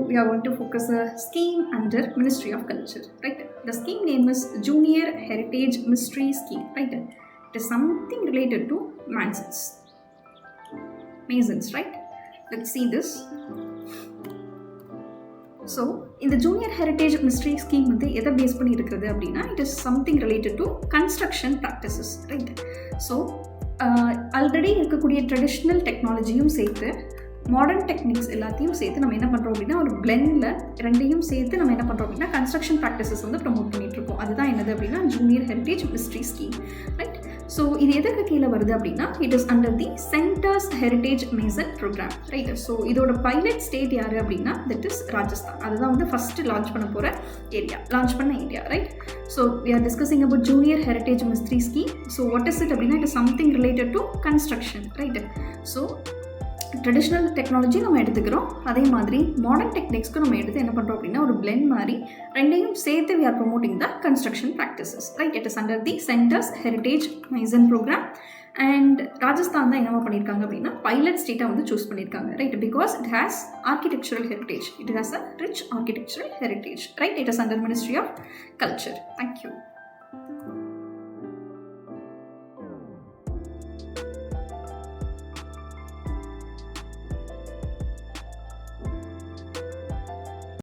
we are going to focus a scheme under Ministry of Culture, right? The scheme name is Junior Heritage Mistri Scheme, right? It is something related to masons, right? Let's see this. So, in the Junior Heritage Mistri Scheme, it is something related to construction practices, right? So, already traditional technology modern techniques எல்லாத்தையும் சேர்த்து நம்ம என்ன பண்றோம் அப்படினா ஒரு blendல ரெண்டையும் சேர்த்து நம்ம என்ன பண்றோம் அப்படினா construction practices வந்து ப்ரோமோட் பண்ணிட்டு இருக்கோம். அதுதான் என்னது அப்படினா Junior Heritage Mistri Scheme, right? So இது எதற்கு கீழ வருது அப்படினா it is under the Centers Heritage Mason program, right? So இதோட pilot state யாரு அப்படினா that is Rajasthan. அதுதான் வந்து first launch பண்ண போற area, right? So we are discussing about Junior Heritage Mistri Scheme. So what is it அப்படினா it is something related to construction, right? So traditional technology நம்ம எடுத்துக்கிறோம், அதே மாதிரி மாடர்ன் டெக்னிக்ஸ்க்கு நம்ம எடுத்து என்ன பண்ணுறோம் அப்படின்னா ஒரு பிளெண்ட் மாதிரி ரெண்டையும் சேர்த்து we are promoting the construction practices, right? It is under the Centers Heritage Mason program and Rajasthan தான் என்னவா பண்ணியிருக்காங்க அப்படின்னா பைலட் ஸ்டேட்டாக வந்து சூஸ் பண்ணியிருக்காங்க, right? Because it has architectural heritage, it has a rich architectural heritage, right? It is under Ministry of Culture. Thank you.